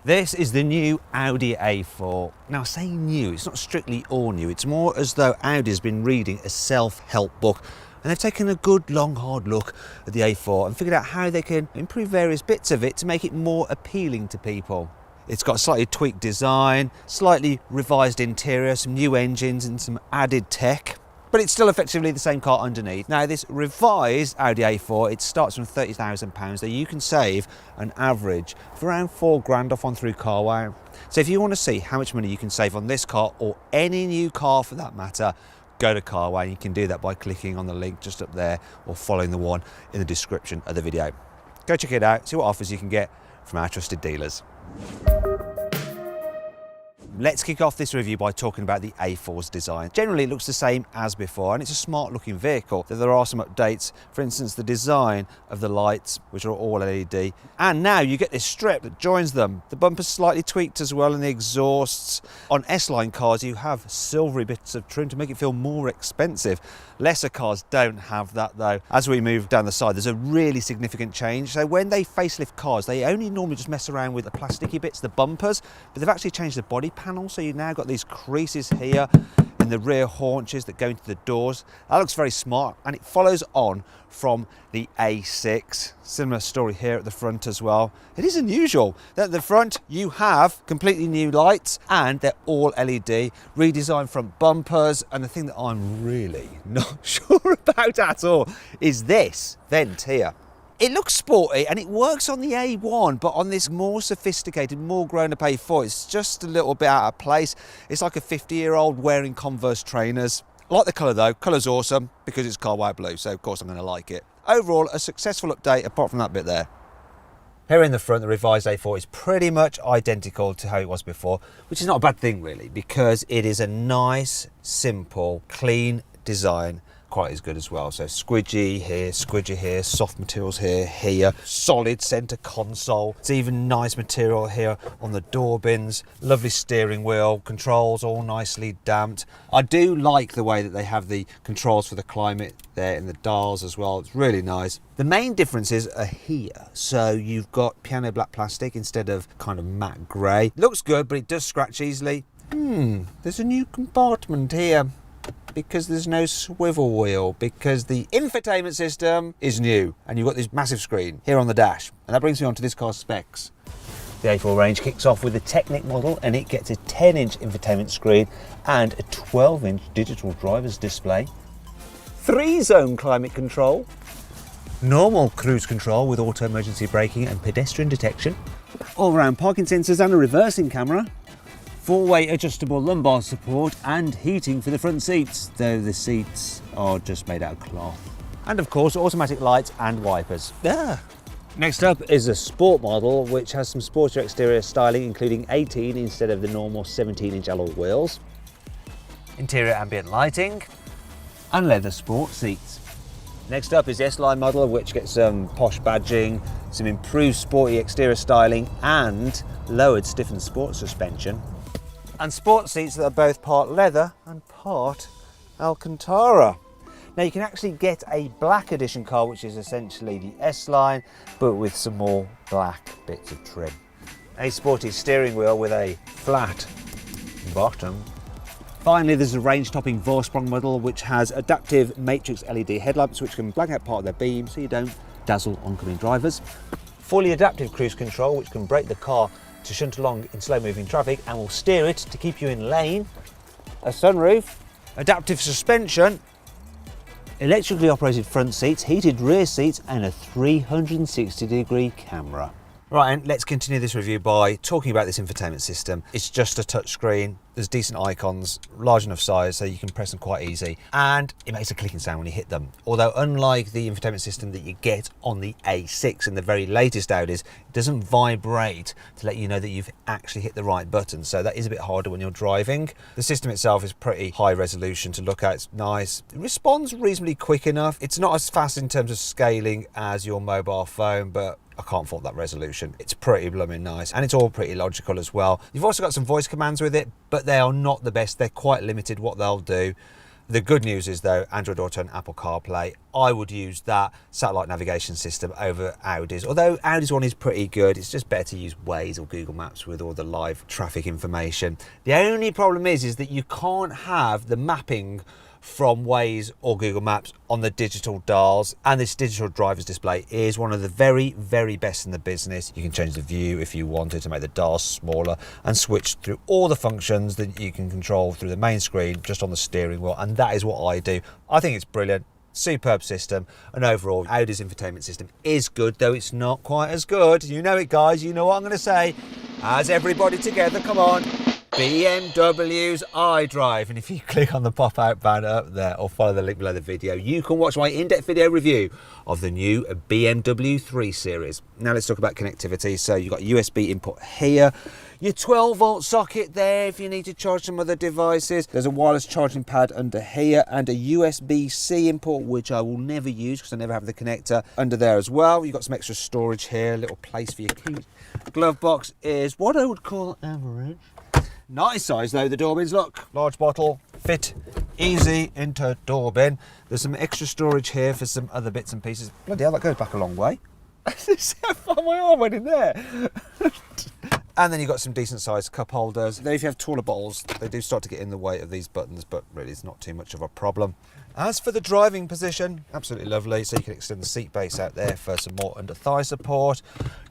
This is the new Audi A4. Now, saying new, it's not strictly all new. It's more as though Audi has been reading a self-help book and they've taken a good, long, hard look at the A4 and figured out how they can improve various bits of it to make it more appealing to people. It's got a slightly tweaked design, slightly revised interior, some new engines and some added tech. But it's still effectively the same car underneath. Now, this revised Audi A4, it starts from £30,000, so you can save an average of around £4,000 off on through CarWow. So if you want to see how much money you can save on this car, or any new car for that matter, go to CarWow. You can do that by clicking on the link just up there, or following the one in the description of the video. Go check it out, see what offers you can get from our trusted dealers. Let's kick off this review by talking about the A4's design. Generally, it looks the same as before, and it's a smart looking vehicle. There are some updates, for instance, the design of the lights, which are all LED. And now you get this strip that joins them. The bumper's slightly tweaked as well, and the exhausts. On S-Line cars, you have silvery bits of trim to make it feel more expensive. Lesser cars don't have that though. As we move down the side, there's a really significant change. So when they facelift cars, they only normally just mess around with the plasticky bits, the bumpers, but they've actually changed the body panel. So you've now got these creases here in the rear haunches that go into the doors. That looks very smart, and it follows on from the A6. Similar story here at the front as well. It is unusual that at the front you have completely new lights and they're all LED, redesigned front bumpers, and the thing that I'm really not sure about at all is this vent here. It looks sporty and it works on the A1, but on this more sophisticated, more grown-up A4, it's just a little bit out of place. It's like a 50-year-old wearing Converse trainers. I like the colour though. Colour's awesome because it's CarWow blue, so of course I'm going to like it. Overall, a successful update apart from that bit there. Here in the front, the revised A4 is pretty much identical to how it was before, which is not a bad thing really, because it is a nice, simple, clean design. Quite as good as well. So squidgy here, soft materials here, solid centre console. It's even nice material here on the door bins, lovely steering wheel, controls all nicely damped. I do like the way that they have the controls for the climate there in the dials as well. It's really nice. The main differences are here. So you've got piano black plastic instead of kind of matte grey. Looks good, but it does scratch easily. There's a new compartment here, because there's no swivel wheel, because the infotainment system is new, and you've got this massive screen here on the dash. And that brings me on to this car's specs. The A4 range kicks off with the Technic model, and it gets a 10-inch infotainment screen and a 12-inch digital driver's display, 3-zone climate control, normal cruise control with auto emergency braking and pedestrian detection, all-round parking sensors and a reversing camera, 4-way adjustable lumbar support and heating for the front seats, though the seats are just made out of cloth. And of course, automatic lights and wipers. Next up is a sport model, which has some sportier exterior styling, including 18 instead of the normal 17-inch alloy wheels, interior ambient lighting, and leather sport seats. Next up is the S-Line model, which gets some posh badging, some improved sporty exterior styling, and lowered stiffened sport suspension, and sport seats that are both part leather and part Alcantara. Now you can actually get a black edition car, which is essentially the S-Line, but with some more black bits of trim. A sporty steering wheel with a flat bottom. Finally, there's a range-topping Vorsprung model, which has adaptive matrix LED headlamps, which can black out part of their beam so you don't dazzle oncoming drivers. Fully adaptive cruise control, which can brake the car to shunt along in slow-moving traffic and will steer it to keep you in lane. A sunroof, adaptive suspension, electrically operated front seats, heated rear seats, and a 360-degree camera. Right, and let's continue this review by talking about this infotainment system. It's just a touchscreen. There's decent icons, large enough size so you can press them quite easy, and it makes a clicking sound when you hit them. Although unlike the infotainment system that you get on the A6 and the very latest Audis, it doesn't vibrate to let you know that you've actually hit the right button, so that is a bit harder when you're driving. The system itself is pretty high resolution to look at. It's nice. It responds reasonably quick enough. It's not as fast in terms of scaling as your mobile phone, but I can't fault that resolution. It's pretty blooming nice, and it's all pretty logical as well. You've also got some voice commands with it, but they are not the best. They're quite limited what they'll do. The good news is though, Android Auto and Apple CarPlay, I would use that satellite navigation system over Audi's. Although Audi's one is pretty good, it's just better to use Waze or Google Maps with all the live traffic information. The only problem is that you can't have the mapping from Waze or Google Maps on the digital dials, and this digital driver's display is one of the very, very best in the business. You can change the view if you wanted to make the dials smaller and switch through all the functions that you can control through the main screen just on the steering wheel, and that is what I do. I think it's brilliant. Superb system, and overall Audi's infotainment system is good, though it's not quite as good. You know it, guys, you know what I'm going to say. As everybody together, come on. BMW's iDrive, and if you click on the pop-out banner up there or follow the link below the video, you can watch my in-depth video review of the new BMW 3 Series. Now let's talk about connectivity. So you've got USB input here, your 12-volt socket there if you need to charge some other devices. There's a wireless charging pad under here and a USB-C input, which I will never use because I never have the connector under there as well. You've got some extra storage here, a little place for your keys. Glove box is what I would call average. Nice size though, the door bins, look. Large bottle, fit easy into door bin. There's some extra storage here for some other bits and pieces. Bloody hell, that goes back a long way. See how far my arm went in there. And then you've got some decent sized cup holders. Then if you have taller bottles, they do start to get in the way of these buttons, but really it's not too much of a problem. As for the driving position, absolutely lovely. So you can extend the seat base out there for some more under thigh support.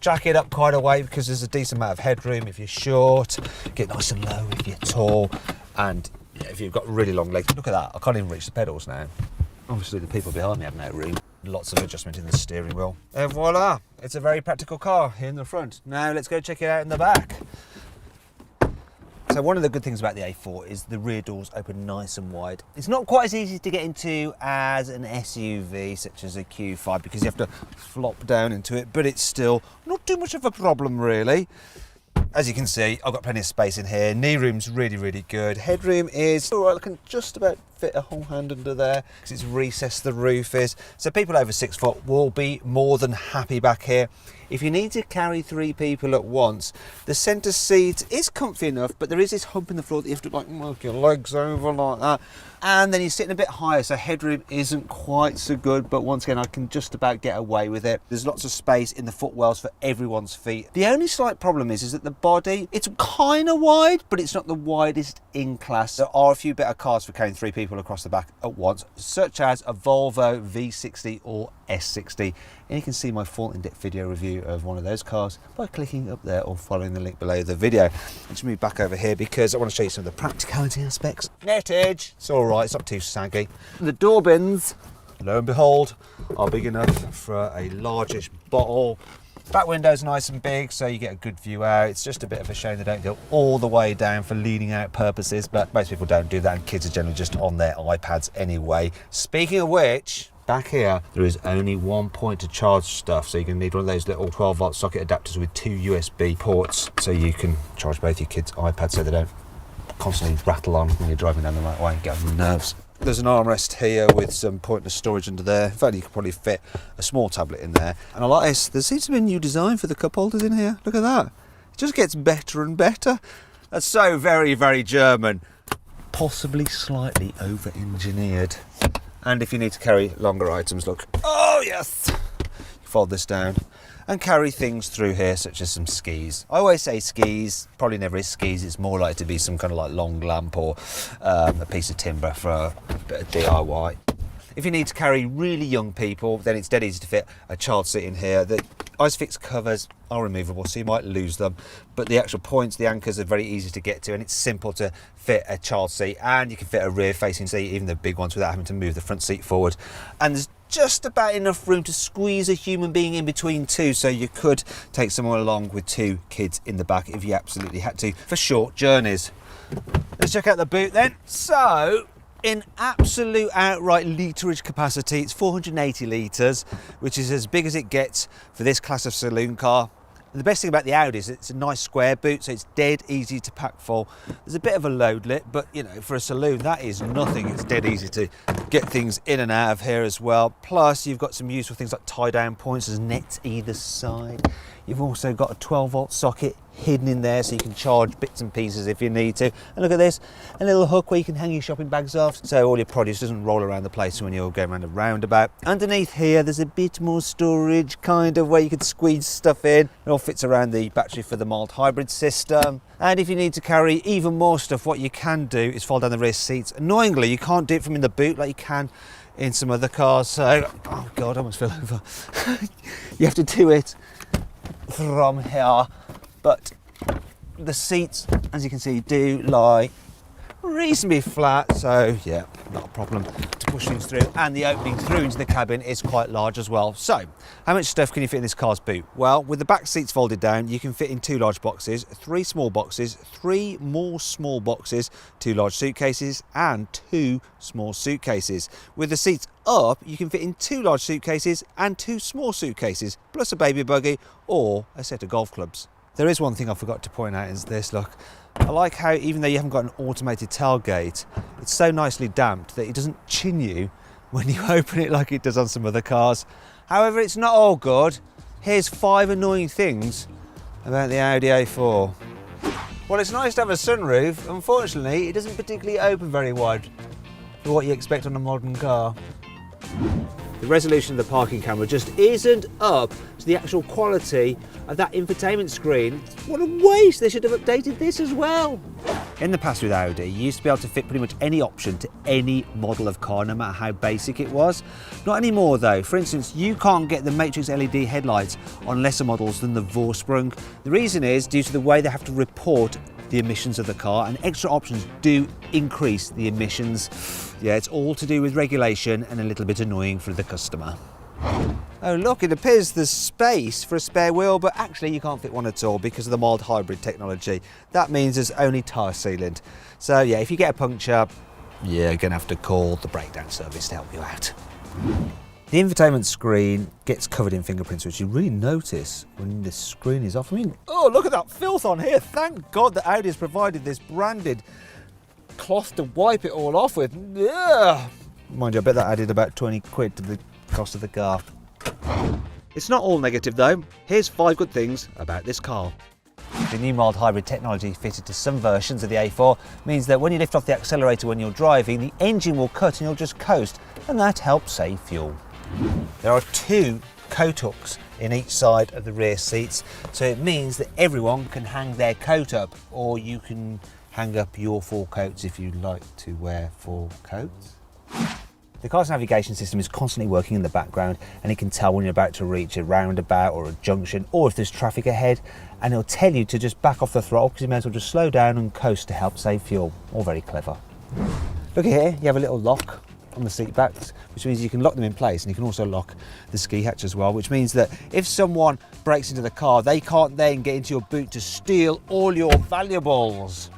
Jack it up quite a way because there's a decent amount of headroom if you're short. Get nice and low if you're tall. And if you've got really long legs, look at that. I can't even reach the pedals now. Obviously the people behind me have no room. Lots of adjustment in the steering wheel. And voila, it's a very practical car here in the front. Now let's go check it out in the back. So one of the good things about the A4 is the rear doors open nice and wide. It's not quite as easy to get into as an SUV such as a Q5 because you have to flop down into it, but it's still not too much of a problem really. As you can see, I've got plenty of space in here. Knee room's really, really good. Headroom is all right. I can just about fit a whole hand under there because it's recessed the roof is. So people over 6 foot will be more than happy back here. If you need to carry 3 people at once, the centre seat is comfy enough, but there is this hump in the floor that you have to like work your legs over like that. And then you're sitting a bit higher, so headroom isn't quite so good, but once again, I can just about get away with it. There's lots of space in the footwells for everyone's feet. The only slight problem is that the body, it's kind of wide, but it's not the widest in class. There are a few better cars for carrying 3 people across the back at once, such as a Volvo V60 or S60. And you can see my full in-depth video review of one of those cars by clicking up there or following the link below the video. I'll just move back over here because I want to show you some of the practicality aspects. Net edge, it's all right, it's not too saggy. The door bins, lo and behold, are big enough for a largish bottle. Back window's nice and big, so you get a good view out. It's just a bit of a shame they don't go all the way down for leaning out purposes, but most people don't do that, and kids are generally just on their iPads anyway. Speaking of which, back here, there is only one point to charge stuff, so you're going to need one of those little 12-volt socket adapters with 2 USB ports, so you can charge both your kids' iPads so they don't constantly rattle on when you're driving down the right way and get on the nerves. There's an armrest here with some pointless storage under there. In fact, you could probably fit a small tablet in there. And I like this. There seems to be a new design for the cup holders in here. Look at that. It just gets better and better. That's so very, very German. Possibly slightly over-engineered. And if you need to carry longer items, look. Oh, yes! You fold this down and carry things through here, such as some skis. I always say skis, probably never is skis. It's more likely to be some kind of like long lamp or a piece of timber for a bit of DIY. If you need to carry really young people, then it's dead easy to fit a child seat in here. The ISOFIX covers are removable, so you might lose them, but the actual points, the anchors, are very easy to get to, and it's simple to fit a child seat, and you can fit a rear facing seat, even the big ones, without having to move the front seat forward. And there's just about enough room to squeeze a human being in between two, so you could take someone along with 2 kids in the back if you absolutely had to for short journeys. Let's check out the boot then. So in absolute outright literage capacity, it's 480 litres, which is as big as it gets for this class of saloon car. And the best thing about the Audi is it's a nice square boot, so it's dead easy to pack full. There's a bit of a load lip, but you know, for a saloon, that is nothing. It's dead easy to get things in and out of here as well. Plus, you've got some useful things like tie-down points. There's nets either side. You've also got a 12-volt socket hidden in there so you can charge bits and pieces if you need to. And look at this, a little hook where you can hang your shopping bags off so all your produce doesn't roll around the place when you're going around a roundabout. Underneath here there's a bit more storage, kind of where you could squeeze stuff in. It all fits around the battery for the mild hybrid system. And if you need to carry even more stuff, what you can do is fold down the rear seats. Annoyingly, you can't do it from in the boot like you can in some other cars, so, oh God, I almost fell over. You have to do it from here, but the seats, as you can see, do lie reasonably flat, so yeah, not a problem to push things through. And the opening through into the cabin is quite large as well. So how much stuff can you fit in this car's boot? Well, with the back seats folded down, you can fit in 2 large boxes, 3 small boxes, 3 more small boxes, 2 large suitcases and 2 small suitcases. With the seats up, you can fit in 2 large suitcases and 2 small suitcases, plus a baby buggy or a set of golf clubs. There is one thing I forgot to point out is this, look. I like how even though you haven't got an automated tailgate, it's so nicely damped that it doesn't chin you when you open it like it does on some other cars. However, it's not all good. Here's 5 annoying things about the Audi A4. Well, it's nice to have a sunroof. Unfortunately, it doesn't particularly open very wide for what you expect on a modern car. The resolution of the parking camera just isn't up to the actual quality of that infotainment screen. What a waste, they should have updated this as well. In the past with Audi, you used to be able to fit pretty much any option to any model of car, no matter how basic it was. Not anymore though. For instance, you can't get the Matrix LED headlights on lesser models than the Vorsprung. The reason is due to the way they have to report the emissions of the car, and extra options do increase the emissions. Yeah, it's all to do with regulation and a little bit annoying for the customer. Oh look, it appears there's space for a spare wheel, but actually you can't fit one at all because of the mild hybrid technology. That means there's only tyre sealant. So yeah, if you get a puncture, you're gonna have to call the breakdown service to help you out. The infotainment screen gets covered in fingerprints, which you really notice when the screen is off. I mean, oh, look at that filth on here. Thank God that Audi has provided this branded cloth to wipe it all off with. Ugh. Mind you, I bet that added about 20 quid to the cost of the car. It's not all negative though. Here's 5 good things about this car. The new mild hybrid technology fitted to some versions of the A4 means that when you lift off the accelerator when you're driving, the engine will cut and you'll just coast, and that helps save fuel. There are 2 coat hooks in each side of the rear seats, so it means that everyone can hang their coat up, or you can hang up your 4 coats if you like to wear 4 coats. The car's navigation system is constantly working in the background, and it can tell when you're about to reach a roundabout or a junction, or if there's traffic ahead, and it'll tell you to just back off the throttle because you may as well just slow down and coast to help save fuel. All very clever. Look here, you have a little lock on the seat backs, which means you can lock them in place, and you can also lock the ski hatch as well, which means that if someone breaks into the car, they can't then get into your boot to steal all your valuables.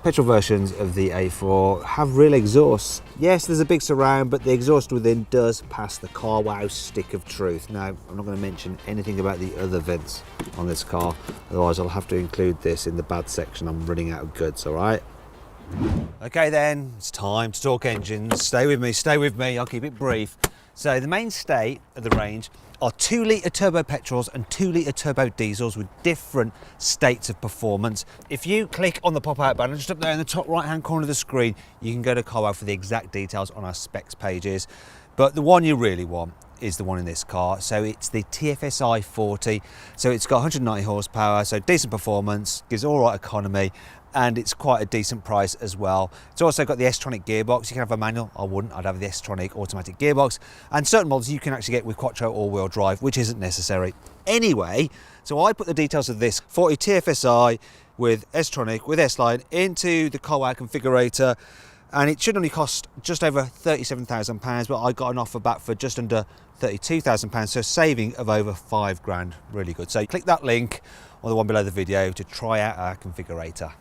Petrol versions of the A4 have real exhausts. Yes, there's a big surround, but the exhaust within does pass the car wow stick of truth. Now, I'm not going to mention anything about the other vents on this car, otherwise I'll have to include this in the bad section. I'm running out of goods, all right? Okay then, it's time to talk engines. Stay with me, I'll keep it brief. So the mainstay of the range are 2-litre turbo petrols and 2-litre turbo diesels with different states of performance. If you click on the pop-out button just up there in the top right hand corner of the screen, you can go to CarWow for the exact details on our specs pages. But the one you really want is the one in this car. So it's the TFSI 40. So it's got 190 horsepower, so decent performance, gives all right economy, and it's quite a decent price as well. It's also got the S-Tronic gearbox. You can have a manual, I wouldn't, I'd have the S-Tronic automatic gearbox. And certain models you can actually get with Quattro all-wheel drive, which isn't necessary. Anyway, so I put the details of this 40 TFSI with S-Tronic, with S-Line, into the CarWow configurator, and it should only cost just over £37,000, but I got an offer back for just under £32,000, so a saving of over 5 grand, really good. So click that link or the one below the video to try out our configurator.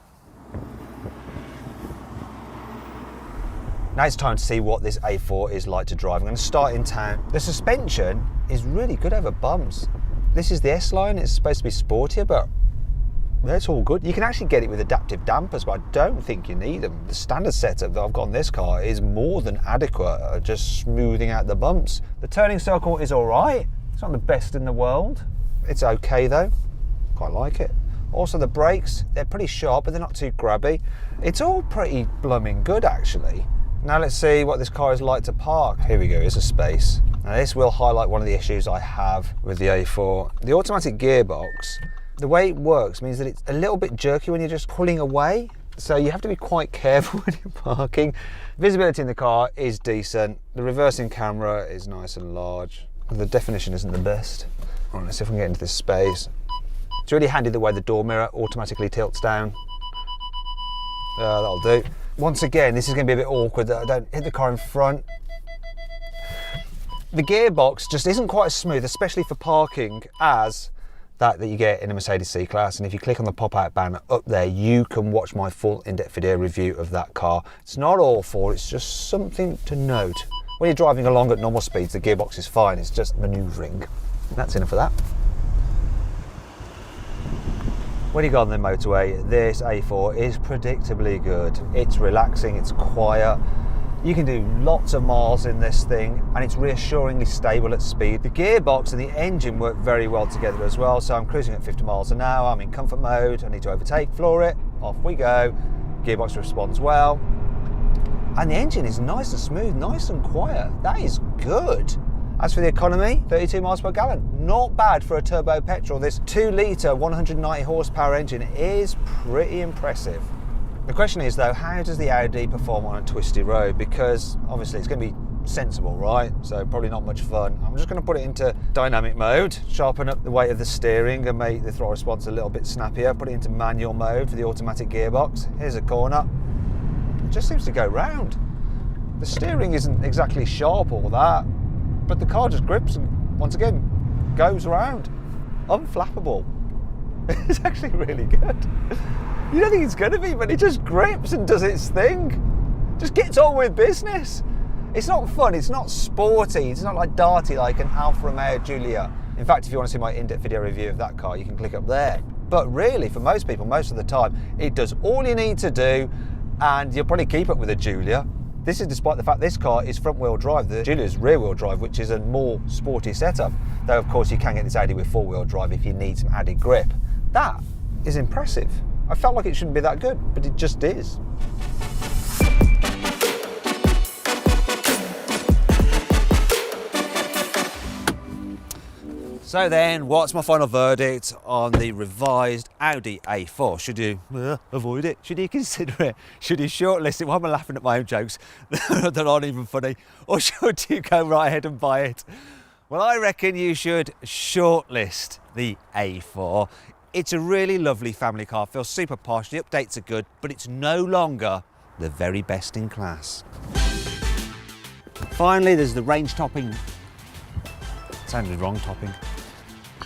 Now it's time to see what this A4 is like to drive. I'm going to start in town. The suspension is really good over bumps. This is the S-Line, it's supposed to be sportier, but that's all good. You can actually get it with adaptive dampers, but I don't think you need them. The standard setup that I've got on this car is more than adequate at just smoothing out the bumps. The turning circle is all right. It's not the best in the world. It's okay though, quite like it. Also the brakes, they're pretty sharp, but they're not too grabby. It's all pretty blooming good actually. Now let's see what this car is like to park. Here we go, here's a space. Now this will highlight one of the issues I have with the A4. The automatic gearbox, the way it works means that it's a little bit jerky when you're just pulling away. So you have to be quite careful when you're parking. Visibility in the car is decent. The reversing camera is nice and large. The definition isn't the best. All right, let's see if we can get into this space. It's really handy the way the door mirror automatically tilts down. That'll do. Once again, this is going to be a bit awkward that I don't hit the car in front. The gearbox just isn't quite as smooth, especially for parking, as that you get in a Mercedes C-Class. And if you click on the pop-out banner up there, you can watch my full in-depth video review of that car. It's not awful, it's just something to note. When you're driving along at normal speeds, the gearbox is fine, it's just manoeuvring. That's enough of that. When you go on the motorway, this A4 is predictably good. It's relaxing, it's quiet. You can do lots of miles in this thing and it's reassuringly stable at speed. The gearbox and the engine work very well together as well. So I'm cruising at 50 miles an hour, I'm in comfort mode, I need to overtake, floor it, off we go. Gearbox responds well. And the engine is nice and smooth, nice and quiet. That is good. As for the economy, 32 miles per gallon. Not bad for a turbo petrol. This 2 litre, 190 horsepower engine is pretty impressive. The question is though, how does the Audi perform on a twisty road? Because obviously it's going to be sensible, right? So probably not much fun. I'm just going to put it into dynamic mode, sharpen up the weight of the steering and make the throttle response a little bit snappier. Put it into manual mode for the automatic gearbox. Here's a corner. It just seems to go round. The steering isn't exactly sharp or that, but the car just grips and once again goes around. Unflappable. It's actually really good. You don't think it's going to be, but it just grips and does its thing. Just gets on with business. It's not fun, it's not sporty, it's not like darty like an Alfa Romeo Giulia. In fact, if you want to see my in-depth video review of that car, you can click up there. But really, for most people, most of the time, it does all you need to do and you'll probably keep up with a Giulia. This is despite the fact this car is front-wheel drive. The Giulia is rear-wheel drive, which is a more sporty setup. Though, of course, you can get this Audi with four-wheel drive if you need some added grip. That is impressive. I felt like it shouldn't be that good, but it just is. So then, what's my final verdict on the revised Audi A4? Should you avoid it? Should you consider it? Should you shortlist it? Why am I laughing at my own jokes that aren't even funny? Or should you go right ahead and buy it? Well, I reckon you should shortlist the A4. It's a really lovely family car, feels super posh, the updates are good, but it's no longer the very best in class. Finally, there's the range topping, sounded wrong, topping.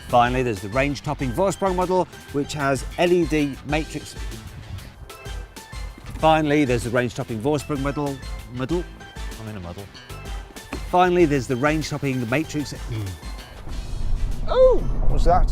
Finally, there's the range topping Vorsprung model, which has LED matrix. Finally, there's the range topping Vorsprung model. I'm in a muddle. Finally, there's the range topping matrix. Oh, what was that?